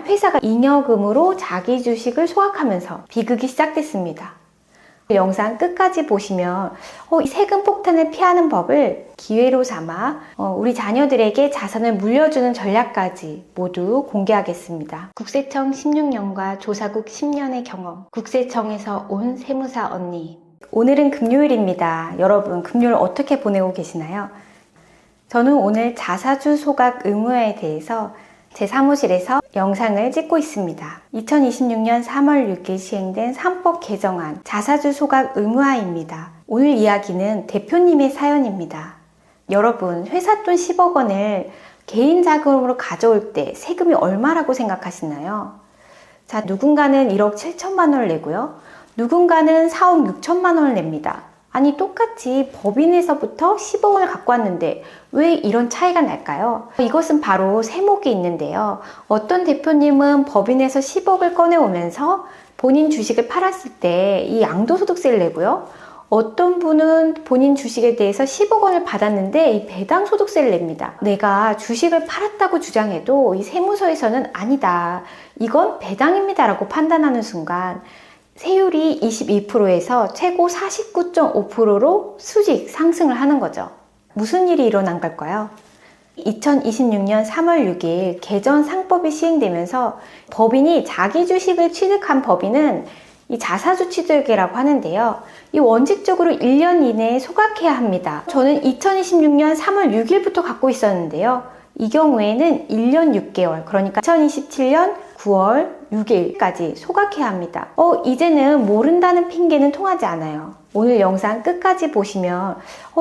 회사가 잉여금으로 자기 주식을 소각하면서 비극이 시작됐습니다. 영상 끝까지 보시면 이 세금 폭탄을 피하는 법을 기회로 삼아 우리 자녀들에게 자산을 물려주는 전략까지 모두 공개하겠습니다. 국세청 16년과 조사국 10년의 경험, 국세청에서 온 세무사 언니. 오늘은 금요일입니다. 여러분, 금요일 어떻게 보내고 계시나요? 저는 오늘 자사주 소각 의무화에 대해서 제 사무실에서 영상을 찍고 있습니다. 2026년 3월 6일 시행된 3법 개정안 자사주 소각 의무화입니다. 오늘 이야기는 대표님의 사연입니다. 여러분, 회사 돈 10억 원을 개인 자금으로 가져올 때 세금이 얼마라고 생각하시나요? 자, 누군가는 1억 7천만 원을 내고요. 누군가는 4억 6천만 원을 냅니다. 아니, 똑같이 법인에서부터 10억 원을 갖고 왔는데 왜 이런 차이가 날까요? 이것은 바로 세목이 있는데요. 어떤 대표님은 법인에서 10억을 꺼내오면서 본인 주식을 팔았을 때 이 양도소득세를 내고요. 어떤 분은 본인 주식에 대해서 10억 원을 받았는데 이 배당소득세를 냅니다. 내가 주식을 팔았다고 주장해도 이 세무서에서는 아니다, 이건 배당입니다 라고 판단하는 순간 세율이 22%에서 최고 49.5%로 수직 상승을 하는 거죠. 무슨 일이 일어난 걸까요? 2026년 3월 6일 개정 상법이 시행되면서 법인이 자기 주식을 취득한 법인은 이 자사주 취득이라고 하는데요. 이 원칙적으로 1년 이내에 소각해야 합니다. 저는 2026년 3월 6일부터 갖고 있었는데요. 이 경우에는 1년 6개월, 그러니까 2027년 9월 6일까지 소각해야 합니다. 이제는 모른다는 핑계는 통하지 않아요. 오늘 영상 끝까지 보시면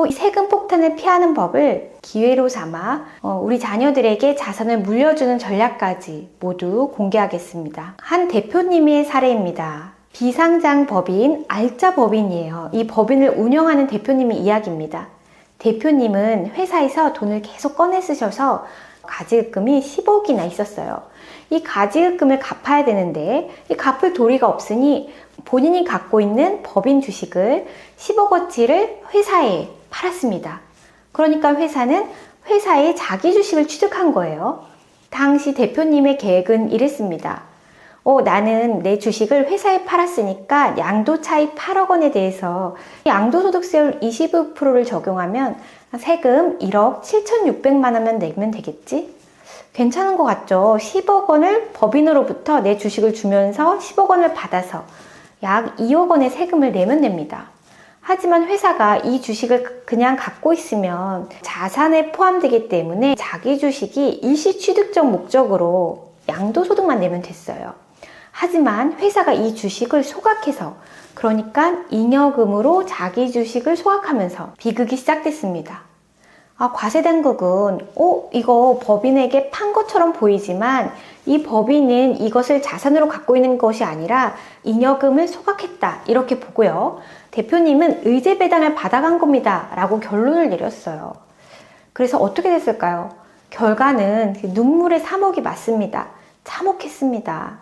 이 세금 폭탄을 피하는 법을 기회로 삼아 우리 자녀들에게 자산을 물려주는 전략까지 모두 공개하겠습니다. 한 대표님의 사례입니다. 비상장 법인, 알짜 법인이에요. 이 법인을 운영하는 대표님의 이야기입니다. 대표님은 회사에서 돈을 계속 꺼내 쓰셔서 가지급금이 10억이나 있었어요. 이 가지급금을 갚아야 되는데 이 갚을 도리가 없으니 본인이 갖고 있는 법인 주식을 10억어치를 회사에 팔았습니다. 그러니까 회사는 회사에 자기 주식을 취득한 거예요. 당시 대표님의 계획은 이랬습니다. 나는 내 주식을 회사에 팔았으니까 양도 차익 8억 원에 대해서 양도소득세율 25%를 적용하면 세금 1억 7,600만 원만 내면 되겠지? 괜찮은 것 같죠? 10억 원을 법인으로부터 내 주식을 주면서 10억 원을 받아서 약 2억 원의 세금을 내면 됩니다. 하지만 회사가 이 주식을 그냥 갖고 있으면 자산에 포함되기 때문에 자기 주식이 일시취득적 목적으로 양도소득만 내면 됐어요. 하지만 회사가 이 주식을 소각해서, 그러니까 잉여금으로 자기 주식을 소각하면서 비극이 시작됐습니다. 과세당국은 이거 법인에게 판 것처럼 보이지만 이 법인은 이것을 자산으로 갖고 있는 것이 아니라 잉여금을 소각했다, 이렇게 보고요. 대표님은 의제 배당을 받아간 겁니다 라고 결론을 내렸어요. 그래서 어떻게 됐을까요? 결과는 눈물의 3억이 맞습니다. 참혹했습니다.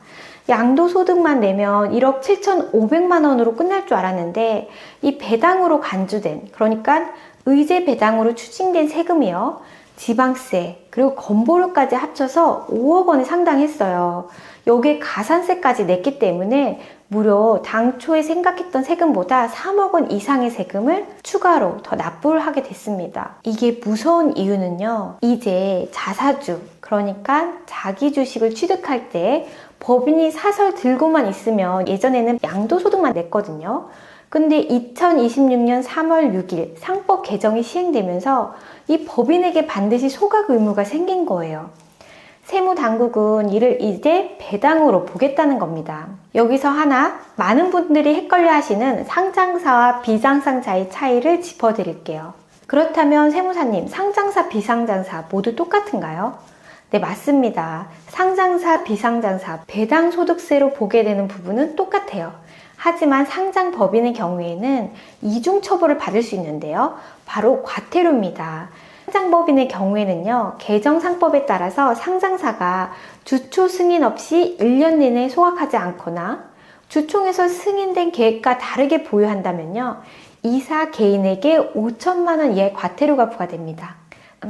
양도소득만 내면 1억 7,500만 원으로 끝날 줄 알았는데 이 배당으로 간주된, 그러니까 의제 배당으로 추징된 세금이요, 지방세 그리고 건보료까지 합쳐서 5억 원에 상당했어요. 여기에 가산세까지 냈기 때문에 무려 당초에 생각했던 세금보다 3억 원 이상의 세금을 추가로 더 납부를 하게 됐습니다. 이게 무서운 이유는요, 이제 자사주, 그러니까 자기 주식을 취득할 때 법인이 사설 들고만 있으면 예전에는 양도소득만 냈거든요. 근데 2026년 3월 6일 상법 개정이 시행되면서 이 법인에게 반드시 소각 의무가 생긴 거예요. 세무당국은 이를 이제 배당으로 보겠다는 겁니다. 여기서 하나 많은 분들이 헷갈려 하시는 상장사와 비상장사의 차이를 짚어드릴게요. 그렇다면 세무사님, 상장사, 비상장사 모두 똑같은가요? 네, 맞습니다. 상장사, 비상장사, 배당소득세로 보게 되는 부분은 똑같아요. 하지만 상장 법인의 경우에는 이중 처벌을 받을 수 있는데요. 바로 과태료입니다. 상장법인의 경우에는요, 개정상법에 따라서 상장사가 주초 승인 없이 1년 내내 소각하지 않거나 주총에서 승인된 계획과 다르게 보유한다면요, 이사 개인에게 5천만 원 이하의 과태료가 부과됩니다.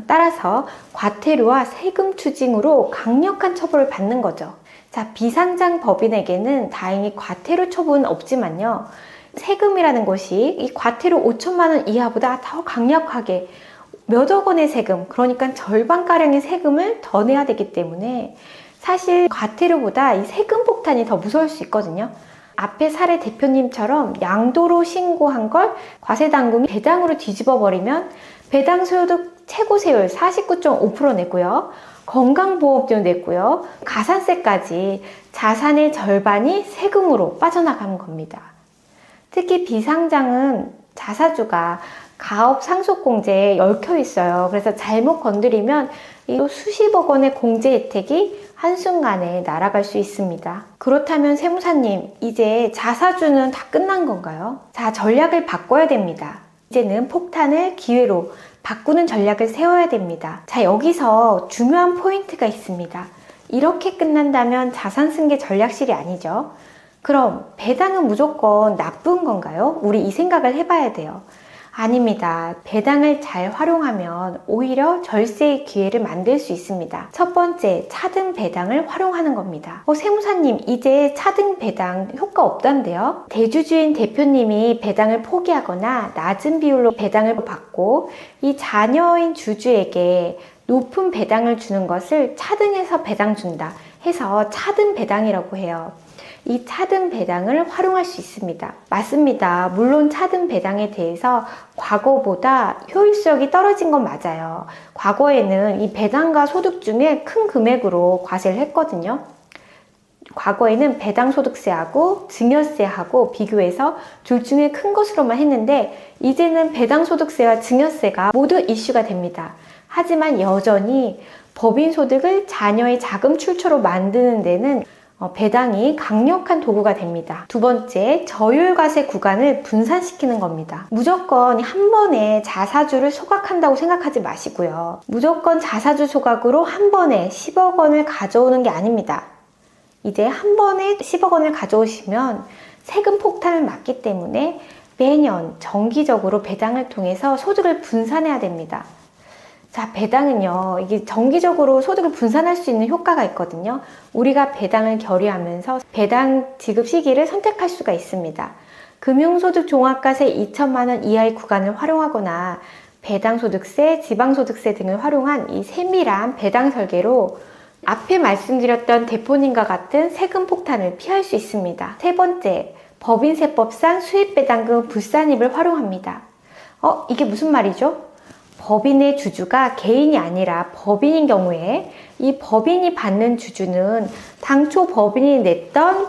따라서 과태료와 세금 추징으로 강력한 처벌을 받는 거죠. 자, 비상장 법인에게는 다행히 과태료 처분은 없지만요. 세금이라는 것이 이 과태료 5천만 원 이하보다 더 강력하게 몇억 원의 세금, 그러니까 절반가량의 세금을 더 내야 되기 때문에 사실 과태료보다 이 세금 폭탄이 더 무서울 수 있거든요. 앞에 사례 대표님처럼 양도로 신고한 걸 과세당국이 배당으로 뒤집어 버리면 배당소득 최고세율 49.5% 내고요. 건강보험료 냈고요. 가산세까지 자산의 절반이 세금으로 빠져나가는 겁니다. 특히 비상장은 자사주가 가업 상속공제에 얽혀 있어요. 그래서 잘못 건드리면 이 수십억 원의 공제 혜택이 한순간에 날아갈 수 있습니다. 그렇다면 세무사님, 이제 자사주는 다 끝난 건가요? 자, 전략을 바꿔야 됩니다. 이제는 폭탄을 기회로 바꾸는 전략을 세워야 됩니다. 자, 여기서 중요한 포인트가 있습니다. 이렇게 끝난다면 자산승계 전략실이 아니죠. 그럼 배당은 무조건 나쁜 건가요? 우리 이 생각을 해봐야 돼요. 아닙니다. 배당을 잘 활용하면 오히려 절세의 기회를 만들 수 있습니다. 첫 번째, 차등 배당을 활용하는 겁니다. 세무사님, 이제 차등 배당 효과 없던데요? 대주주인 대표님이 배당을 포기하거나 낮은 비율로 배당을 받고 이 자녀인 주주에게 높은 배당을 주는 것을 차등해서 배당 준다 해서 차등 배당이라고 해요. 이 차등 배당을 활용할 수 있습니다. 맞습니다. 물론 차등 배당에 대해서 과거보다 효율성이 떨어진 건 맞아요. 과거에는 이 배당과 소득 중에 큰 금액으로 과세를 했거든요. 과거에는 배당소득세하고 증여세하고 비교해서 둘 중에 큰 것으로만 했는데 이제는 배당소득세와 증여세가 모두 이슈가 됩니다. 하지만 여전히 법인소득을 자녀의 자금 출처로 만드는 데는 배당이 강력한 도구가 됩니다. 두 번째, 저율과세 구간을 분산시키는 겁니다. 무조건 한 번에 자사주를 소각한다고 생각하지 마시고요. 무조건 자사주 소각으로 한 번에 10억 원을 가져오는 게 아닙니다. 이제 한 번에 10억 원을 가져오시면 세금 폭탄을 맞기 때문에 매년 정기적으로 배당을 통해서 소득을 분산해야 됩니다. 자, 배당은요, 이게 정기적으로 소득을 분산할 수 있는 효과가 있거든요. 우리가 배당을 결의하면서 배당 지급 시기를 선택할 수가 있습니다. 금융소득 종합과세 2천만 원 이하의 구간을 활용하거나 배당소득세, 지방소득세 등을 활용한 이 세밀한 배당 설계로 앞에 말씀드렸던 대표님과 같은 세금 폭탄을 피할 수 있습니다. 세 번째, 법인세법상 수입배당금 불산입을 활용합니다. 이게 무슨 말이죠? 법인의 주주가 개인이 아니라 법인인 경우에 이 법인이 받는 주주는 당초 법인이 냈던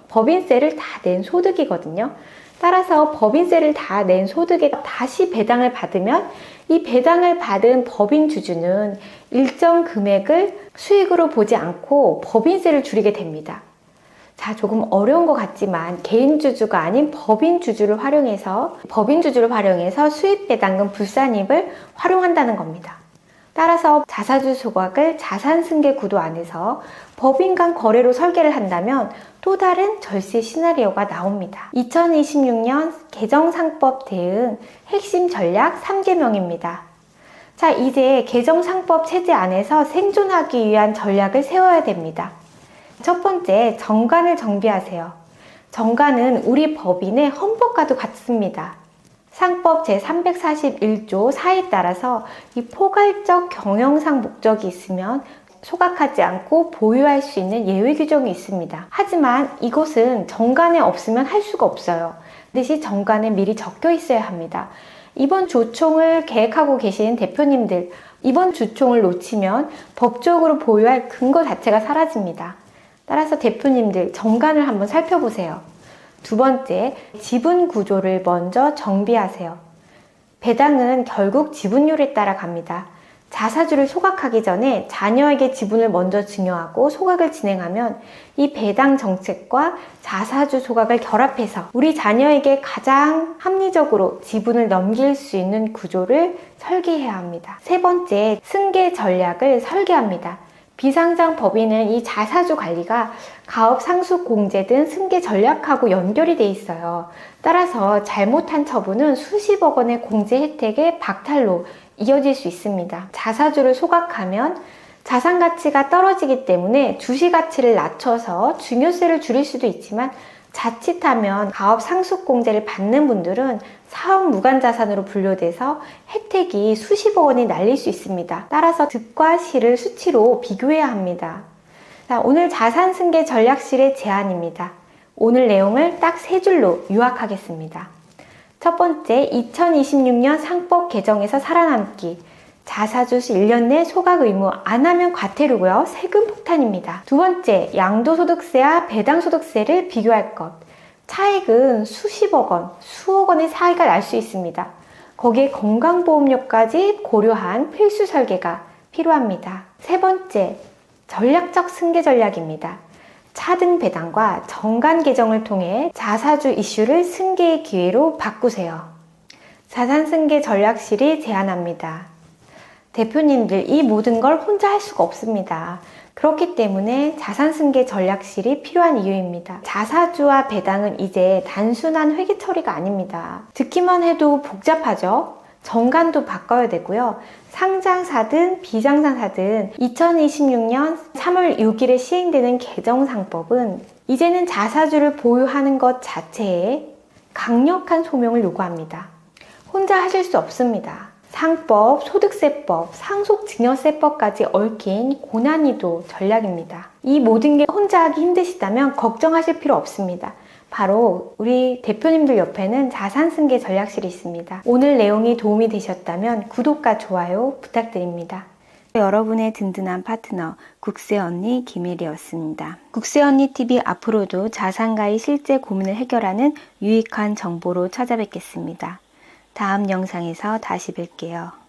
법인세를 다 낸 소득이거든요. 따라서 법인세를 다 낸 소득에 다시 배당을 받으면 이 배당을 받은 법인 주주는 일정 금액을 수익으로 보지 않고 법인세를 줄이게 됩니다. 자, 조금 어려운 것 같지만 개인 주주가 아닌 법인 주주를 활용해서 수입배당금 불산입을 활용한다는 겁니다. 따라서 자사주 소각을 자산승계 구도 안에서 법인 간 거래로 설계를 한다면 또 다른 절세 시나리오가 나옵니다. 2026년 개정상법 대응 핵심 전략 3개명입니다. 자, 이제 개정상법 체제 안에서 생존하기 위한 전략을 세워야 됩니다. 첫 번째, 정관을 정비하세요. 정관은 우리 법인의 헌법과도 같습니다. 상법 제341조 4에 따라서 이 포괄적 경영상 목적이 있으면 소각하지 않고 보유할 수 있는 예외 규정이 있습니다. 하지만 이것은 정관에 없으면 할 수가 없어요. 반드시 정관에 미리 적혀 있어야 합니다. 이번 주총을 계획하고 계신 대표님들, 이번 주총을 놓치면 법적으로 보유할 근거 자체가 사라집니다. 따라서 대표님들 정관을 한번 살펴보세요. 두 번째, 지분 구조를 먼저 정비하세요. 배당은 결국 지분율에 따라 갑니다. 자사주를 소각하기 전에 자녀에게 지분을 먼저 증여하고 소각을 진행하면 이 배당 정책과 자사주 소각을 결합해서 우리 자녀에게 가장 합리적으로 지분을 넘길 수 있는 구조를 설계해야 합니다. 세 번째, 승계 전략을 설계합니다. 비상장 법인은 이 자사주 관리가 가업 상속 공제 등 승계 전략하고 연결이 돼 있어요. 따라서 잘못한 처분은 수십억 원의 공제 혜택의 박탈로 이어질 수 있습니다. 자사주를 소각하면 자산 가치가 떨어지기 때문에 주식 가치를 낮춰서 증여세를 줄일 수도 있지만 자칫하면 가업 상속공제를 받는 분들은 사업 무관자산으로 분류돼서 혜택이 수십억 원이 날릴 수 있습니다. 따라서 득과 실을 수치로 비교해야 합니다. 자, 오늘 자산승계 전략실의 제안입니다. 오늘 내용을 딱 3줄로 요약하겠습니다. 첫 번째, 2026년 상법 개정에서 살아남기. 자사주시 1년 내 소각 의무 안 하면 과태료고요. 세금 폭탄입니다. 두 번째, 양도소득세와 배당소득세를 비교할 것. 차액은 수십억 원, 수억 원의 차이가 날 수 있습니다. 거기에 건강보험료까지 고려한 필수 설계가 필요합니다. 세 번째, 전략적 승계 전략입니다. 차등 배당과 정관 개정을 통해 자사주 이슈를 승계의 기회로 바꾸세요. 자산승계 전략실이 제안합니다. 대표님들 이 모든 걸 혼자 할 수가 없습니다. 그렇기 때문에 자산승계 전략실이 필요한 이유입니다. 자사주와 배당은 이제 단순한 회계 처리가 아닙니다. 듣기만 해도 복잡하죠? 정관도 바꿔야 되고요. 상장사든 비상장사든 2026년 3월 6일에 시행되는 개정상법은 이제는 자사주를 보유하는 것 자체에 강력한 소명을 요구합니다. 혼자 하실 수 없습니다. 상법, 소득세법, 상속증여세법까지 얽힌 고난이도 전략입니다. 이 모든 게 혼자 하기 힘드시다면 걱정하실 필요 없습니다. 바로 우리 대표님들 옆에는 자산승계 전략실이 있습니다. 오늘 내용이 도움이 되셨다면 구독과 좋아요 부탁드립니다. 여러분의 든든한 파트너 국세언니 김혜리였습니다. 국세언니TV 앞으로도 자산가의 실제 고민을 해결하는 유익한 정보로 찾아뵙겠습니다. 다음 영상에서 다시 뵐게요.